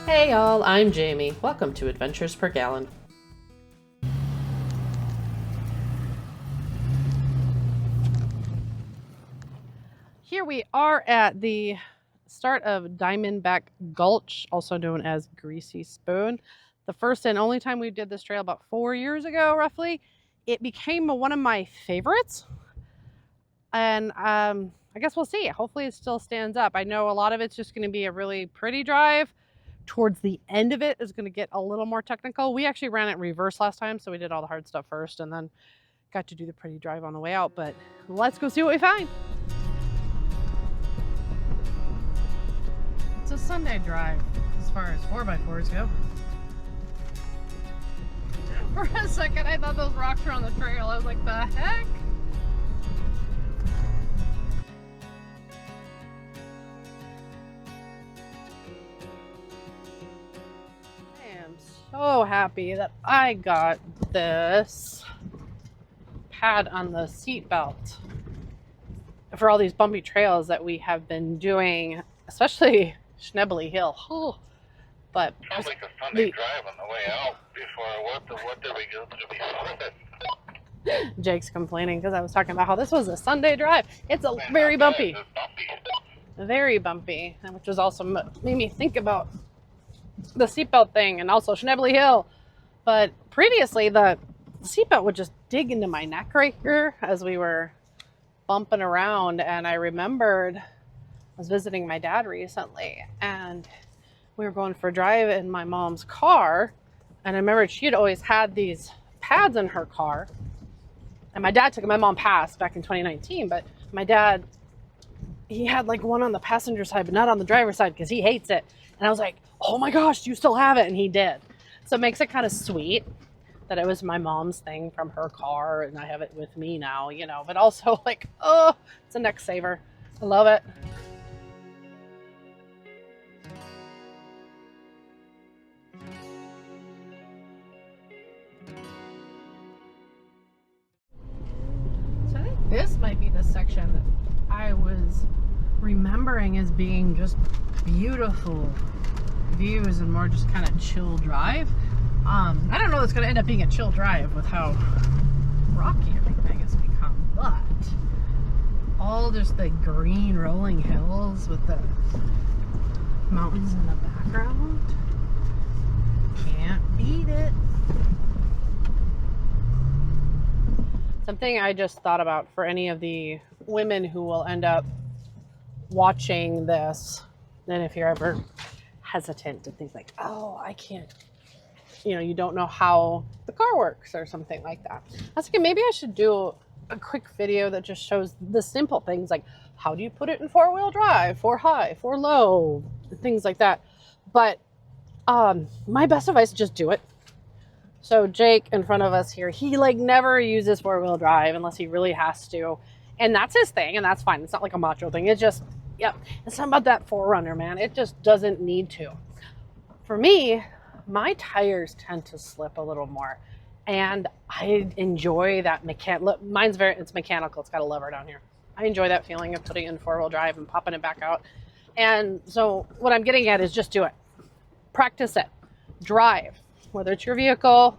Hey y'all, I'm Jamie. Welcome to Adventures Per Gallon. Here we are at the start of Diamondback Gulch, also known as Greasy Spoon. The first and only time we did this trail about 4 years ago, roughly. It became one of my favorites. And I guess we'll see. Hopefully it still stands up. I know a lot of it's just going to be a really pretty drive. Towards the end of it is going to get a little more technical. We actually ran it in reverse last time, so we did all the hard stuff first and then got to do the pretty drive on the way out. But let's go see what we find. It's a Sunday drive as far as 4x4s go. For a second, I thought those rocks were on the trail. I was like, the heck? So happy that I got this pad on the seat belt for all these bumpy trails that we have been doing, especially Schnebley Hill. Oh, but sounds like a Sunday drive on the way out. Before what did we go through before? Jake's complaining because I was talking about how this was a Sunday drive. It's a very bumpy, very bumpy, which was also made me think about the seatbelt thing and also Schnebley Hill. But previously the seatbelt would just dig into my neck right here as we were bumping around. And I remembered I was visiting my dad recently and we were going for a drive in my mom's car. And I remembered she had always had these pads in her car. And my dad took it. My mom passed back in 2019, but my dad, he had like one on the passenger side, but not on the driver's side because he hates it. And I was like, oh my gosh, do you still have it? And he did. So it makes it kind of sweet that it was my mom's thing from her car and I have it with me now, you know, but also like, oh, it's a neck saver. I love it. So I think this might be the section that I was remembering as being just beautiful views and more just kind of chill drive. I don't know if it's going to end up being a chill drive with how rocky everything has become, but all just the green rolling hills with the mountains in the background, can't beat it. Something I just thought about for any of the women who will end up watching this, and if you're ever hesitant to think like, oh, I can't, you know, you don't know how the car works or something like that. I was thinking maybe I should do a quick video that just shows the simple things like how do you put it in 4-wheel drive, 4 high, 4 low, things like that. But my best advice is just do it. So Jake in front of us here, he like never uses 4-wheel drive unless he really has to. And that's his thing, and that's fine. It's not like a macho thing. It's just, yep, it's not about that 4Runner, man. It just doesn't need to. For me, my tires tend to slip a little more, and I enjoy that mine's it's mechanical. It's got a lever down here. I enjoy that feeling of putting it in 4-wheel drive and popping it back out. And so what I'm getting at is just do it. Practice it. Drive, whether it's your vehicle,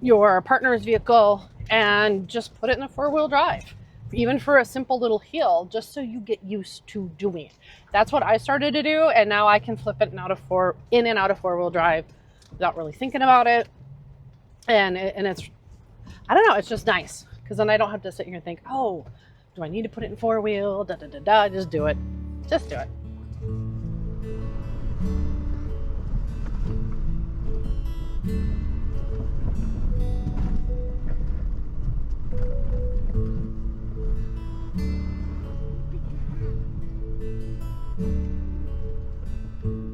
your partner's vehicle, and just put it in a 4-wheel drive, even for a simple little hill, just so you get used to doing it. That's what I started to do, and now I can flip it in and out of 4-wheel drive without really thinking about it. And it's, I don't know, it's just nice because then I don't have to sit here and think, oh, do I need to put it in 4-wheel? Da da da da. Just do it. Just do it.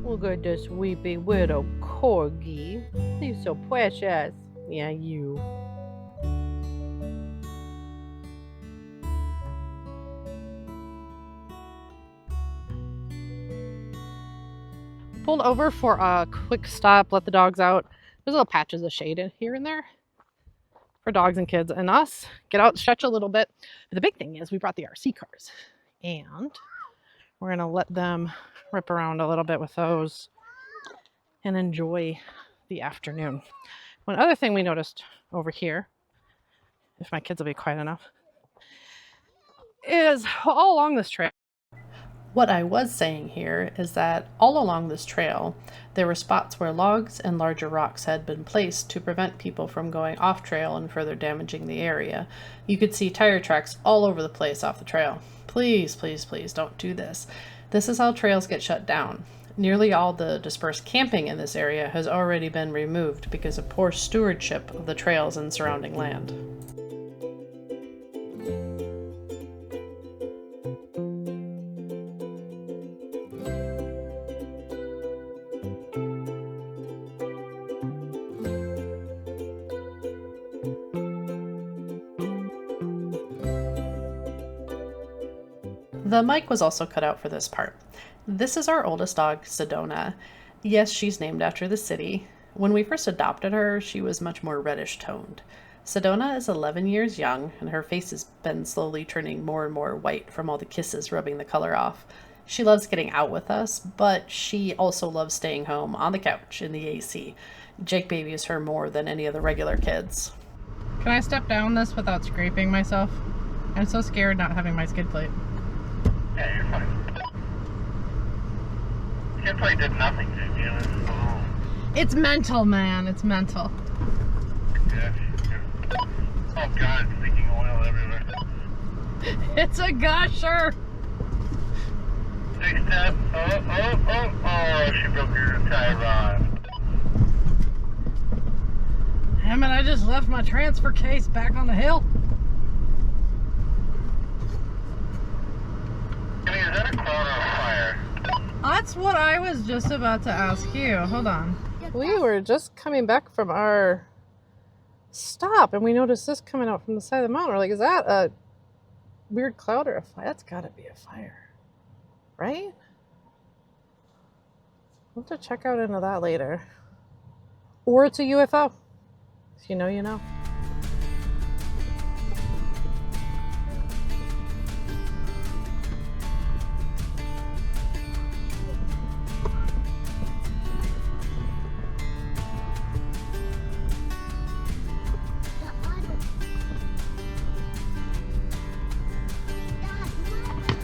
Look at this weepy widow corgi. He's so precious. Yeah, you. Pulled over for a quick stop, let the dogs out. There's little patches of shade here and there for dogs and kids and us. Get out, stretch a little bit. But the big thing is we brought the RC cars and we're going to let them rip around a little bit with those and enjoy the afternoon. One other thing we noticed over here, if my kids will be quiet enough, is all along this trail. What I was saying here is that all along this trail, there were spots where logs and larger rocks had been placed to prevent people from going off trail and further damaging the area. You could see tire tracks all over the place off the trail. Please, please, please don't do this. This is how trails get shut down. Nearly all the dispersed camping in this area has already been removed because of poor stewardship of the trails and surrounding land. The mic was also cut out for this part. This is our oldest dog, Sedona. Yes, she's named after the city. When we first adopted her, she was much more reddish toned. Sedona is 11 years young, and her face has been slowly turning more and more white from all the kisses rubbing the color off. She loves getting out with us, but she also loves staying home on the couch in the AC. Jake babies her more than any of the regular kids. Can I step down this without scraping myself? I'm so scared not having my skid plate. Yeah, you're fine. Skid plate did nothing to you. It's mental, man. It's mental. Yeah. Oh God, it's leaking oil everywhere. It's a gusher. Big step. Oh, she broke her tie rod. Damn it, I just left my transfer case back on the hill. Is that a cloud or a fire? That's what I was just about to ask you. Hold on. We were just coming back from our stop and we noticed this coming out from the side of the mountain. We're like, is that a weird cloud or a fire? That's got to be a fire, right? We'll have to check out into that later. Or it's a UFO. If you know, you know.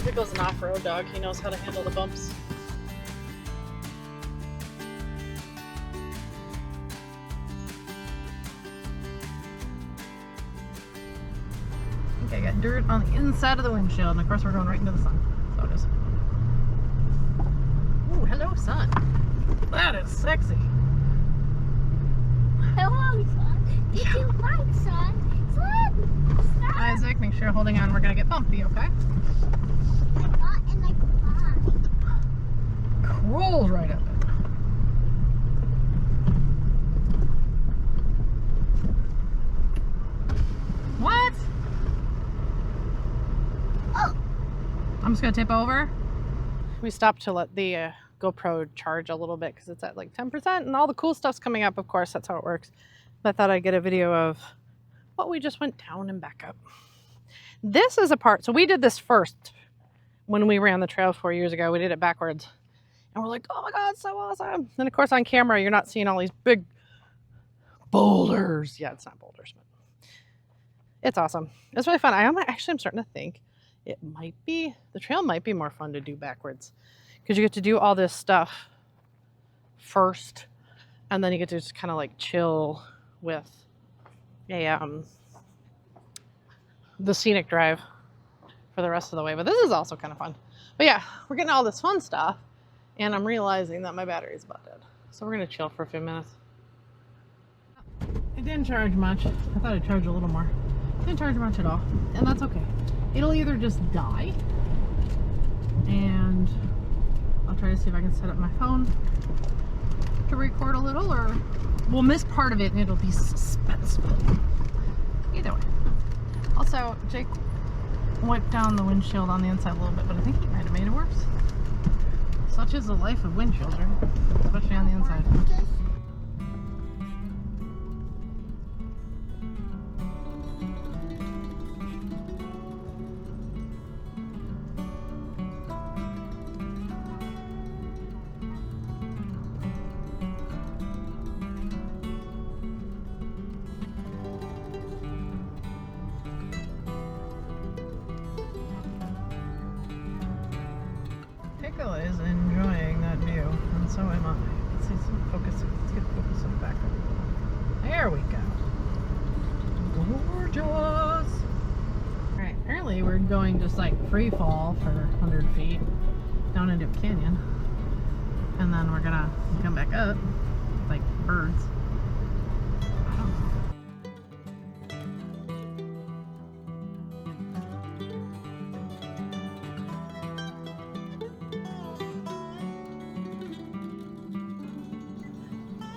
Pickle's an off-road dog. He knows how to handle the bumps. Okay, I got dirt on the inside of the windshield, and of course we're going right into the sun. So it is. Ooh, hello, sun. That is sexy. Hello, son. Did you like sun? Sun! Isaac, make sure you're holding on. We're gonna get bumpy, okay? I got and I cried. Roll right up it. What? Oh. I'm just gonna tip over. We stopped to let the GoPro charge a little bit because it's at like 10% and all the cool stuff's coming up, of course, that's how it works. But I thought I'd get a video of what we just went down and back up. This is a part, so we did this first when we ran the trail 4 years ago. We did it backwards. And we're like, oh my God, so awesome. And of course on camera, you're not seeing all these big boulders. Yeah, it's not boulders, but it's awesome. It's really fun. I'm starting to think it might be, the trail might be more fun to do backwards because you get to do all this stuff first and then you get to just kind of like chill with the scenic drive for the rest of the way. But this is also kind of fun. But yeah, we're getting all this fun stuff and I'm realizing that my battery is about dead. So we're gonna chill for a few minutes. It didn't charge much. I thought it'd charge a little more. It didn't charge much at all. And that's okay. It'll either just die and I'll try to see if I can set up my phone to record a little, or we'll miss part of it and it'll be suspenseful. Either way. Also, Jake wiped down the windshield on the inside a little bit, but I think he might have made it worse. Such is the life of windshields, right? Especially on the inside. Let's get focus on the back. There we go. Gorgeous. All right, apparently we're going just like free fall for 100 feet down into a canyon, and then we're gonna come back up like birds. I don't know.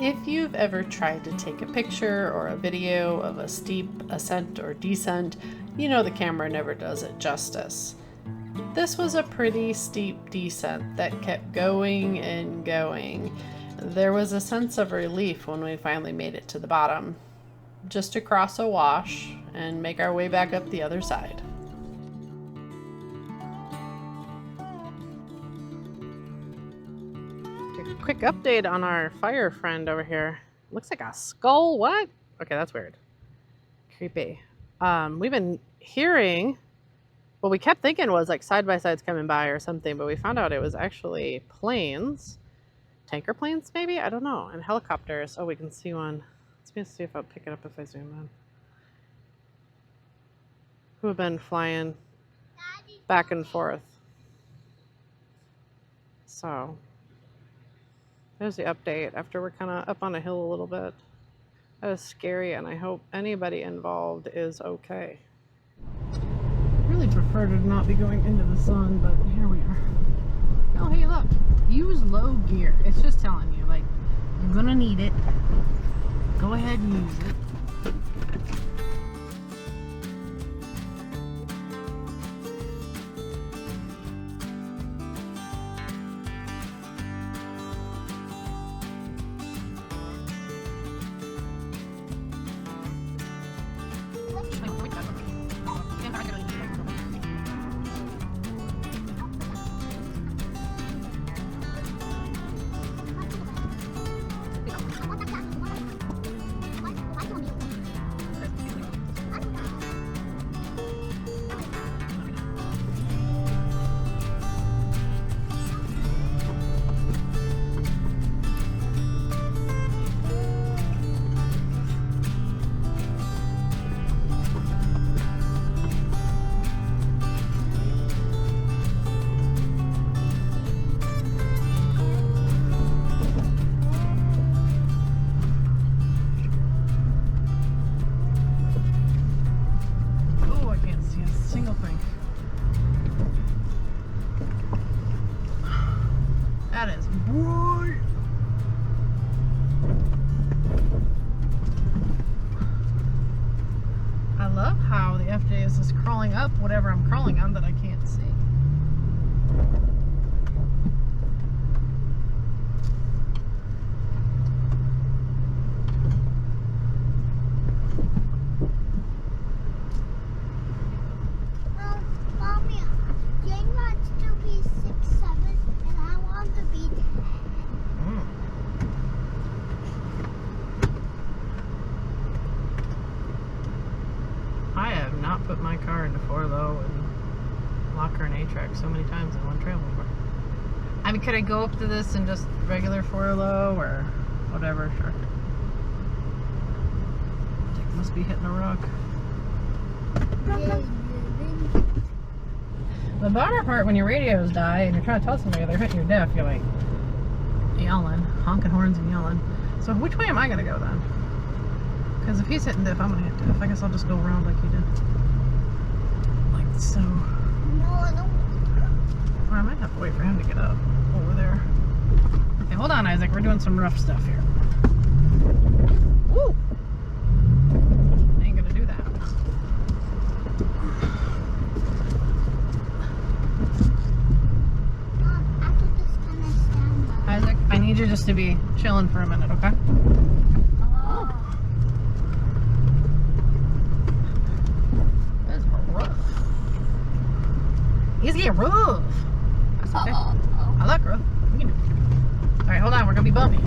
If you've ever tried to take a picture or a video of a steep ascent or descent, you know the camera never does it justice. This was a pretty steep descent that kept going and going. There was a sense of relief when we finally made it to the bottom, just to cross a wash and make our way back up the other side. Quick update on our fire friend over here. Looks like a skull. What? Okay, that's weird. Creepy. We've been hearing, what we kept thinking was like side-by-sides coming by or something, but we found out it was actually planes. Tanker planes, maybe? I don't know. And helicopters. Oh, we can see one. Let's see if I'll pick it up if I zoom in. Who have been flying back and forth. So there's the update after we're kind of up on a hill a little bit. That is scary, and I hope anybody involved is okay. Really prefer to not be going into the sun, but here we are. Oh, hey, look. Use low gear. It's just telling you, like, you're gonna need it. Go ahead and use it. That is bright. I love how the FJS is crawling up whatever I'm crawling on that I can't see. Mommy, Jane wants to be 6'7", and I want to be 10. I have not put my car into 4-low and locker and A-track so many times in one trail before. I mean, could I go up to this in just regular 4-low or whatever? Sure. It must be hitting a rock. The bummer part when your radios die and you're trying to tell somebody they're hitting your diff, you're like yelling, honking horns and yelling. So which way am I gonna go then? Because if he's hitting diff, I'm gonna hit diff. I guess I'll just go around like he did. Like so. No, I don't. Or I might have to wait for him to get up over there. Okay, hold on, Isaac. We're doing some rough stuff here. Woo! I ain't gonna do that. I could just kind of stand up. Isaac, I need you just to be chilling for a minute, okay? That's rough. He's getting rough. That's okay. I like rough. We can do it. Alright, hold on. We're gonna be bumpy.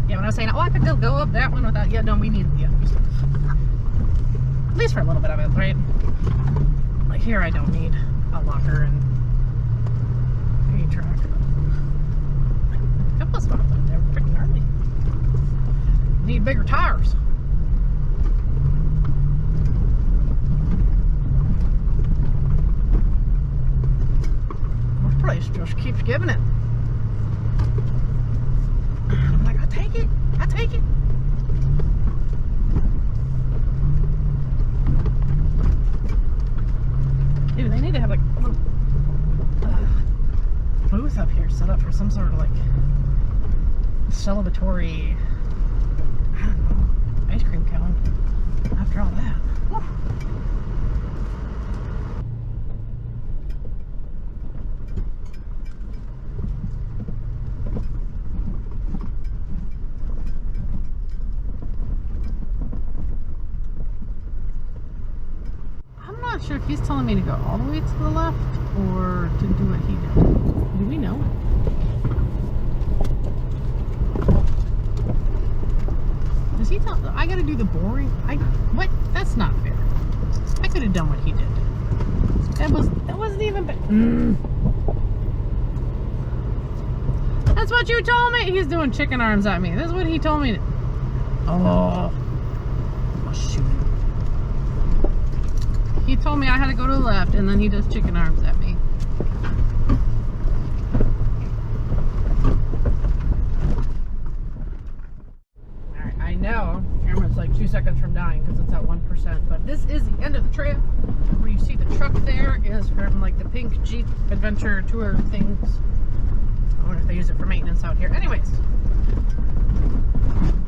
Yeah, when I was saying, oh, I could go up that one without, yeah, no, we need, yeah. At least for a little bit of it, right? Like here, I don't need a locker and a track. couple of spots out there pretty gnarly. Need bigger tires. This place just keeps giving it. I'm like, I'll take it. I'll take it. Dude, they need to have like a little booth up here set up for some sort of like celebratory, I don't know, ice cream cone after all that. Whew. I'm not sure if he's telling me to go all the way to the left or to do what he did. Do we know? Does he tell? I gotta do the boring. What? That's not fair. I could have done what he did. That wasn't even bad. That's what you told me. He's doing chicken arms at me. That's what he told me. Oh, I'll shoot him. He told me I had to go to the left, and then he does chicken arms at me. Alright, I know camera's like 2 seconds from dying because it's at 1%, but this is the end of the trail. Where you see the truck there is from like the pink Jeep Adventure Tour things. I wonder if they use it for maintenance out here. Anyways,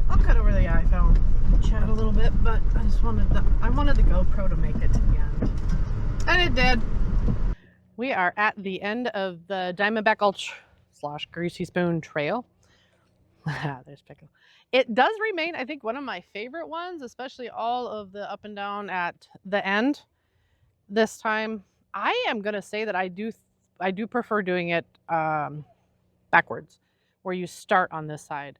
I'll cut over the iPhone, chat a little bit, but I wanted the GoPro to make it to the end. And it did. We are at the end of the Diamondback Gulch / Greasy Spoon Trail. There's Pickle. It does remain, I think, one of my favorite ones, especially all of the up and down at the end. This time, I am going to say that I do prefer doing it backwards, where you start on this side.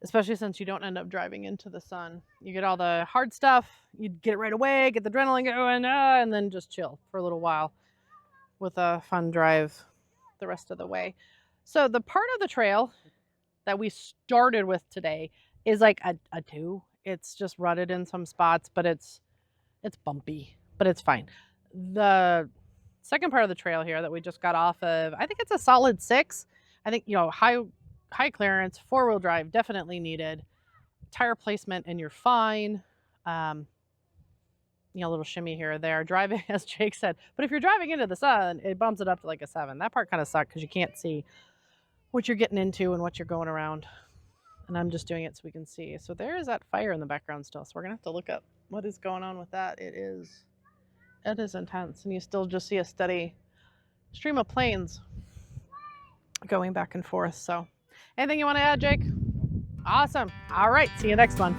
Especially since you don't end up driving into the sun. You get all the hard stuff, you get it right away, get the adrenaline going, and then just chill for a little while with a fun drive the rest of the way. So the part of the trail that we started with today is like a 2. It's just rutted in some spots, but it's bumpy, but it's fine. The second part of the trail here that we just got off of, I think it's a solid 6. I think, high clearance, 4-wheel drive, definitely needed. Tire placement, and you're fine. A little shimmy here or there. Driving, as Jake said. But if you're driving into the sun, it bumps it up to like a 7. That part kind of sucked because you can't see what you're getting into and what you're going around. And I'm just doing it so we can see. So there is that fire in the background still. So we're going to have to look up what is going on with that. It is intense. And you still just see a steady stream of planes going back and forth. So anything you want to add, Jake? Awesome. All right. See you next one.